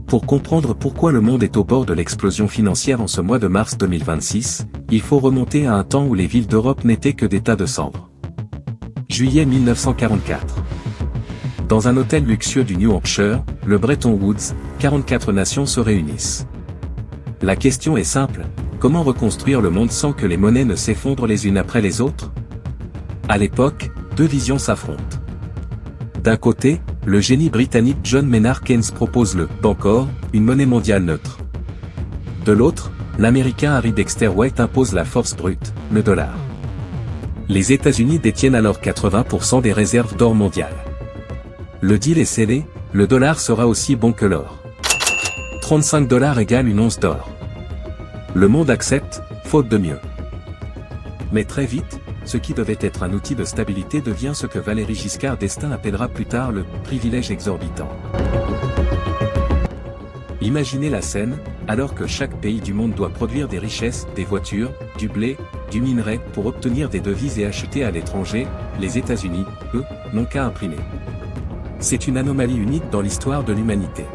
Pour comprendre pourquoi le monde est au bord de l'explosion financière en ce mois de mars 2026, il faut remonter à un temps où les villes d'Europe n'étaient que des tas de cendres. Juillet 1944. Dans un hôtel luxueux du New Hampshire, le Bretton Woods, 44 nations se réunissent. La question est simple, comment reconstruire le monde sans que les monnaies ne s'effondrent les unes après les autres? À l'époque, deux visions s'affrontent. D'un côté, le génie britannique John Maynard Keynes propose le « Bancor », une monnaie mondiale neutre. De l'autre, l'américain Harry Dexter White impose la force brute, le dollar. Les États-Unis détiennent alors 80% des réserves d'or mondiales. Le deal est scellé, le dollar sera aussi bon que l'or. 35 $ égale une once d'or. Le monde accepte, faute de mieux. Mais très vite, ce qui devait être un outil de stabilité devient ce que Valéry Giscard d'Estaing appellera plus tard le « privilège exorbitant ». Imaginez la scène, alors que chaque pays du monde doit produire des richesses, des voitures, du blé, du minerai pour obtenir des devises et acheter à l'étranger, les États-Unis, eux, n'ont qu'à imprimer. C'est une anomalie unique dans l'histoire de l'humanité.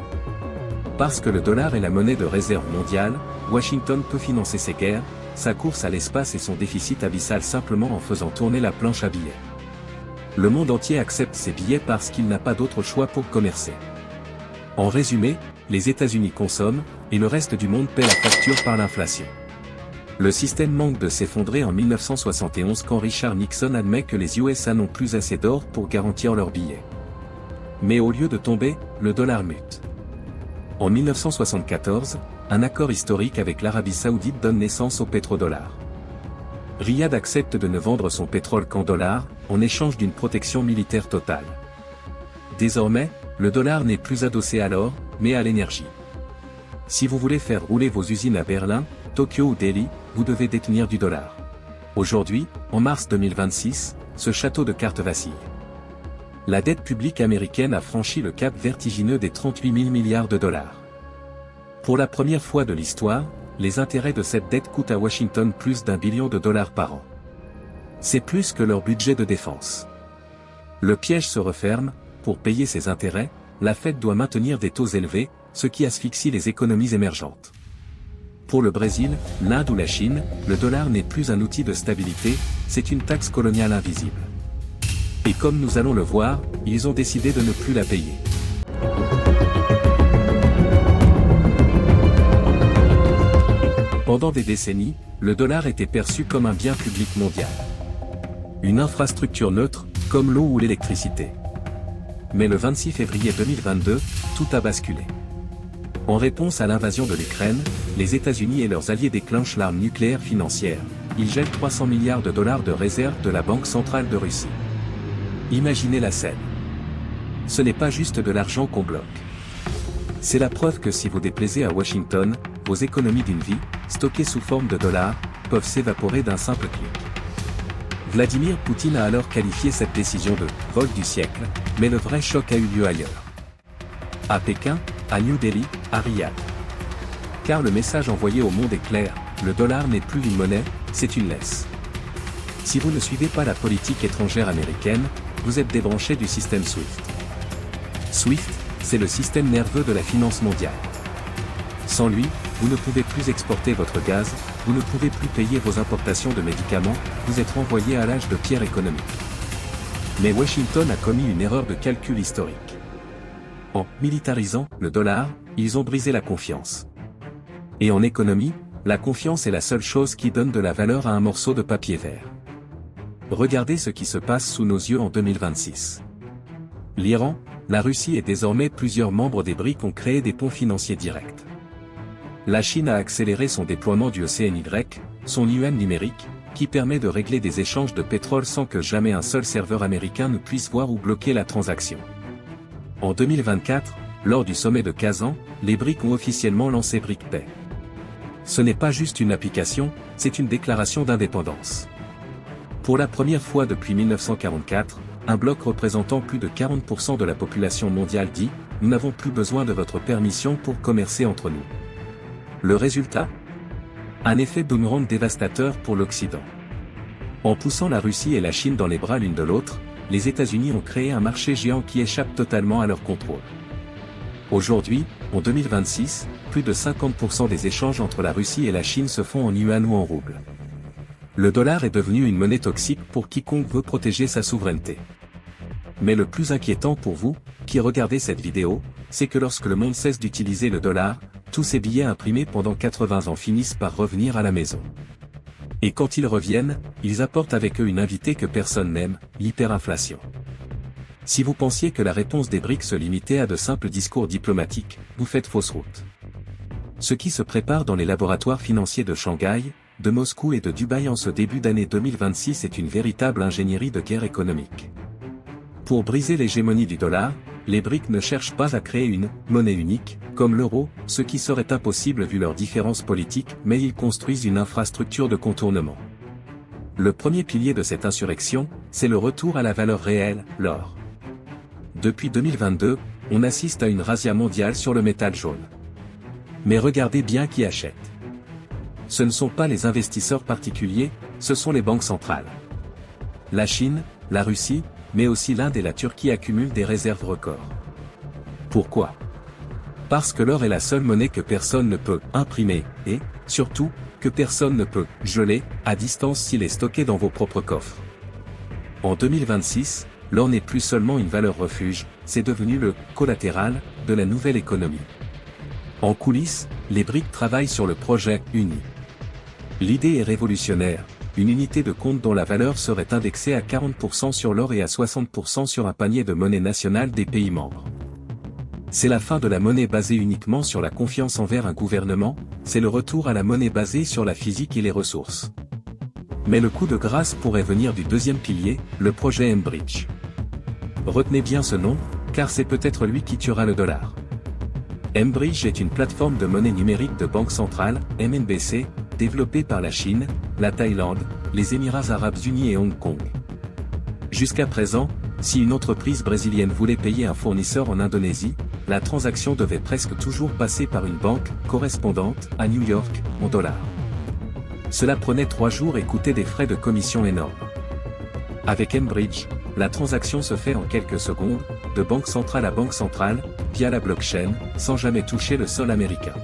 Parce que le dollar est la monnaie de réserve mondiale, Washington peut financer ses guerres, sa course à l'espace et son déficit abyssal simplement en faisant tourner la planche à billets. Le monde entier accepte ces billets parce qu'il n'a pas d'autre choix pour commercer. En résumé, les États-Unis consomment, et le reste du monde paie la facture par l'inflation. Le système manque de s'effondrer en 1971 quand Richard Nixon admet que les USA n'ont plus assez d'or pour garantir leurs billets. Mais au lieu de tomber, le dollar mute. En 1974, un accord historique avec l'Arabie Saoudite donne naissance au pétrodollar. Riyad accepte de ne vendre son pétrole qu'en dollars, en échange d'une protection militaire totale. Désormais, le dollar n'est plus adossé à l'or, mais à l'énergie. Si vous voulez faire rouler vos usines à Berlin, Tokyo ou Delhi, vous devez détenir du dollar. Aujourd'hui, en mars 2026, ce château de cartes vacille. La dette publique américaine a franchi le cap vertigineux des 38 000 milliards de dollars. Pour la première fois de l'histoire, les intérêts de cette dette coûtent à Washington plus d'1 billion de dollars par an. C'est plus que leur budget de défense. Le piège se referme, pour payer ces intérêts, la Fed doit maintenir des taux élevés, ce qui asphyxie les économies émergentes. Pour le Brésil, l'Inde ou la Chine, le dollar n'est plus un outil de stabilité, c'est une taxe coloniale invisible. Et comme nous allons le voir, ils ont décidé de ne plus la payer. Pendant des décennies, le dollar était perçu comme un bien public mondial. Une infrastructure neutre, comme l'eau ou l'électricité. Mais le 26 février 2022, tout a basculé. En réponse à l'invasion de l'Ukraine, les États-Unis et leurs alliés déclenchent l'arme nucléaire financière. Ils jettent 300 milliards de dollars de réserves de la Banque centrale de Russie. Imaginez la scène. Ce n'est pas juste de l'argent qu'on bloque. C'est la preuve que si vous déplaisez à Washington, vos économies d'une vie, stockées sous forme de dollars, peuvent s'évaporer d'un simple clic. Vladimir Poutine a alors qualifié cette décision de « vol du siècle », mais le vrai choc a eu lieu ailleurs. À Pékin, à New Delhi, à Riyad. Car le message envoyé au monde est clair, le dollar n'est plus une monnaie, c'est une laisse. Si vous ne suivez pas la politique étrangère américaine, vous êtes débranché du système SWIFT. SWIFT, c'est le système nerveux de la finance mondiale. Sans lui, vous ne pouvez plus exporter votre gaz, vous ne pouvez plus payer vos importations de médicaments, vous êtes renvoyé à l'âge de pierre économique. Mais Washington a commis une erreur de calcul historique. En militarisant le dollar, ils ont brisé la confiance. Et en économie, la confiance est la seule chose qui donne de la valeur à un morceau de papier vert. Regardez ce qui se passe sous nos yeux en 2026. L'Iran, la Russie et désormais plusieurs membres des BRICS ont créé des ponts financiers directs. La Chine a accéléré son déploiement du CNY, son yuan numérique, qui permet de régler des échanges de pétrole sans que jamais un seul serveur américain ne puisse voir ou bloquer la transaction. En 2024, lors du sommet de Kazan, les BRICS ont officiellement lancé BRICPay. Ce n'est pas juste une application, c'est une déclaration d'indépendance. Pour la première fois depuis 1944, un bloc représentant plus de 40% de la population mondiale dit « Nous n'avons plus besoin de votre permission pour commercer entre nous ». Le résultat ? Un effet boomerang dévastateur pour l'Occident. En poussant la Russie et la Chine dans les bras l'une de l'autre, les États-Unis ont créé un marché géant qui échappe totalement à leur contrôle. Aujourd'hui, en 2026, plus de 50% des échanges entre la Russie et la Chine se font en yuan ou en rouble. Le dollar est devenu une monnaie toxique pour quiconque veut protéger sa souveraineté. Mais le plus inquiétant pour vous, qui regardez cette vidéo, c'est que lorsque le monde cesse d'utiliser le dollar, tous ces billets imprimés pendant 80 ans finissent par revenir à la maison. Et quand ils reviennent, ils apportent avec eux une invitée que personne n'aime, l'hyperinflation. Si vous pensiez que la réponse des BRICS se limitait à de simples discours diplomatiques, vous faites fausse route. Ce qui se prépare dans les laboratoires financiers de Shanghai, de Moscou et de Dubaï en ce début d'année 2026 est une véritable ingénierie de guerre économique. Pour briser l'hégémonie du dollar, les BRICS ne cherchent pas à créer une monnaie unique, comme l'euro, ce qui serait impossible vu leurs différences politiques, mais ils construisent une infrastructure de contournement. Le premier pilier de cette insurrection, c'est le retour à la valeur réelle, l'or. Depuis 2022, on assiste à une razzia mondiale sur le métal jaune. Mais regardez bien qui achète. Ce ne sont pas les investisseurs particuliers, ce sont les banques centrales. La Chine, la Russie, mais aussi l'Inde et la Turquie accumulent des réserves records. Pourquoi? Parce que l'or est la seule monnaie que personne ne peut imprimer, et, surtout, que personne ne peut geler à distance s'il est stocké dans vos propres coffres. En 2026, l'or n'est plus seulement une valeur refuge, c'est devenu le collatéral de la nouvelle économie. En coulisses, les BRICS travaillent sur le projet UNI. L'idée est révolutionnaire, une unité de compte dont la valeur serait indexée à 40% sur l'or et à 60% sur un panier de monnaie nationale des pays membres. C'est la fin de la monnaie basée uniquement sur la confiance envers un gouvernement, c'est le retour à la monnaie basée sur la physique et les ressources. Mais le coup de grâce pourrait venir du deuxième pilier, le projet mBridge. Retenez bien ce nom, car c'est peut-être lui qui tuera le dollar. mBridge est une plateforme de monnaie numérique de banque centrale, MNBC, développée par la Chine, la Thaïlande, les Émirats arabes unis et Hong Kong. Jusqu'à présent, si une entreprise brésilienne voulait payer un fournisseur en Indonésie, la transaction devait presque toujours passer par une banque correspondante à New York, en dollars. Cela prenait 3 jours et coûtait des frais de commission énormes. Avec mBridge, la transaction se fait en quelques secondes, de banque centrale à banque centrale, via la blockchain, sans jamais toucher le sol américain.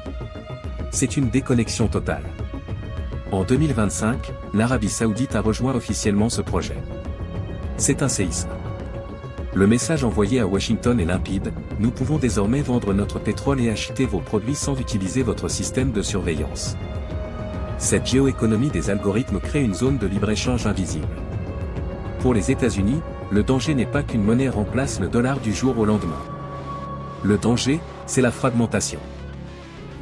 C'est une déconnexion totale. En 2025, l'Arabie Saoudite a rejoint officiellement ce projet. C'est un séisme. Le message envoyé à Washington est limpide, nous pouvons désormais vendre notre pétrole et acheter vos produits sans utiliser votre système de surveillance. Cette géoéconomie des algorithmes crée une zone de libre-échange invisible. Pour les États-Unis, le danger n'est pas qu'une monnaie remplace le dollar du jour au lendemain. Le danger, c'est la fragmentation.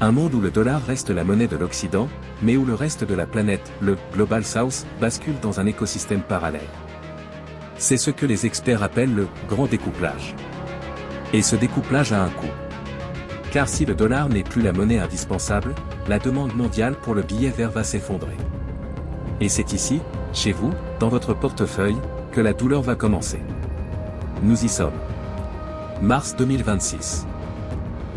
Un monde où le dollar reste la monnaie de l'Occident, mais où le reste de la planète, le Global South, bascule dans un écosystème parallèle. C'est ce que les experts appellent le grand découplage. Et ce découplage a un coût. Car si le dollar n'est plus la monnaie indispensable, la demande mondiale pour le billet vert va s'effondrer. Et c'est ici, chez vous, dans votre portefeuille, que la douleur va commencer. Nous y sommes. Mars 2026.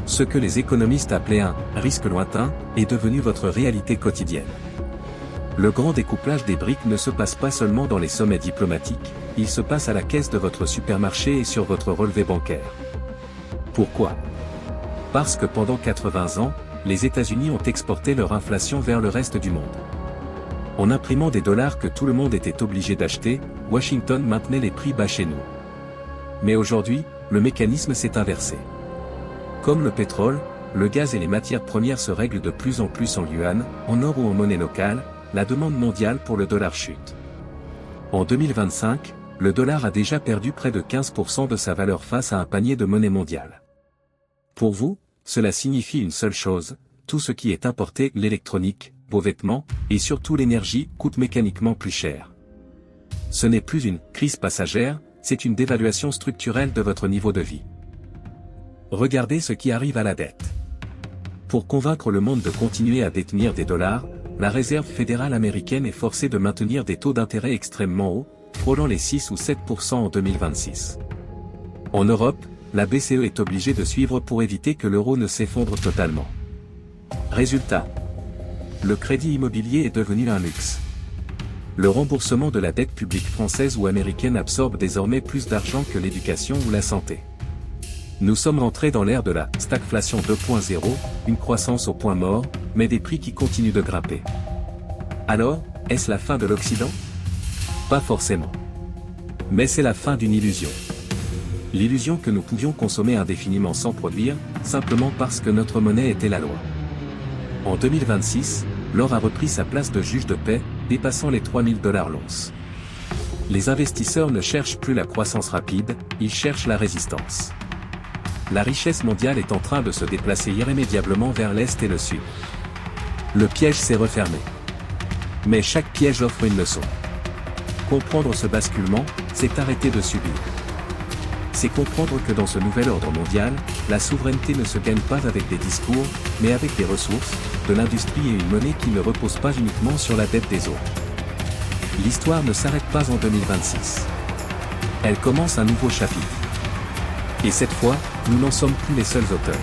Ce que les économistes appelaient un « risque lointain » est devenu votre réalité quotidienne. Le grand découplage des BRICS ne se passe pas seulement dans les sommets diplomatiques, il se passe à la caisse de votre supermarché et sur votre relevé bancaire. Pourquoi? Parce que pendant 80 ans, les États-Unis ont exporté leur inflation vers le reste du monde. En imprimant des dollars que tout le monde était obligé d'acheter, Washington maintenait les prix bas chez nous. Mais aujourd'hui, le mécanisme s'est inversé. Comme le pétrole, le gaz et les matières premières se règlent de plus en plus en yuan, en or ou en monnaie locale, la demande mondiale pour le dollar chute. En 2025, le dollar a déjà perdu près de 15% de sa valeur face à un panier de monnaie mondiale. Pour vous, cela signifie une seule chose, tout ce qui est importé, l'électronique, vos vêtements, et surtout l'énergie, coûte mécaniquement plus cher. Ce n'est plus une crise passagère, c'est une dévaluation structurelle de votre niveau de vie. Regardez ce qui arrive à la dette. Pour convaincre le monde de continuer à détenir des dollars, la Réserve fédérale américaine est forcée de maintenir des taux d'intérêt extrêmement hauts, frôlant les 6 ou 7% en 2026. En Europe, la BCE est obligée de suivre pour éviter que l'euro ne s'effondre totalement. Résultat. Le crédit immobilier est devenu un luxe. Le remboursement de la dette publique française ou américaine absorbe désormais plus d'argent que l'éducation ou la santé. Nous sommes entrés dans l'ère de la stagflation 2.0, une croissance au point mort, mais des prix qui continuent de grimper. Alors, est-ce la fin de l'Occident? Pas forcément. Mais c'est la fin d'une illusion. L'illusion que nous pouvions consommer indéfiniment sans produire, simplement parce que notre monnaie était la loi. En 2026, l'or a repris sa place de juge de paix, dépassant les $3000 l'once. Les investisseurs ne cherchent plus la croissance rapide, ils cherchent la résistance. La richesse mondiale est en train de se déplacer irrémédiablement vers l'Est et le Sud. Le piège s'est refermé. Mais chaque piège offre une leçon. Comprendre ce basculement, c'est arrêter de subir. C'est comprendre que dans ce nouvel ordre mondial, la souveraineté ne se gagne pas avec des discours, mais avec des ressources, de l'industrie et une monnaie qui ne repose pas uniquement sur la dette des autres. L'histoire ne s'arrête pas en 2026. Elle commence un nouveau chapitre. Et cette fois, nous n'en sommes plus les seuls auteurs.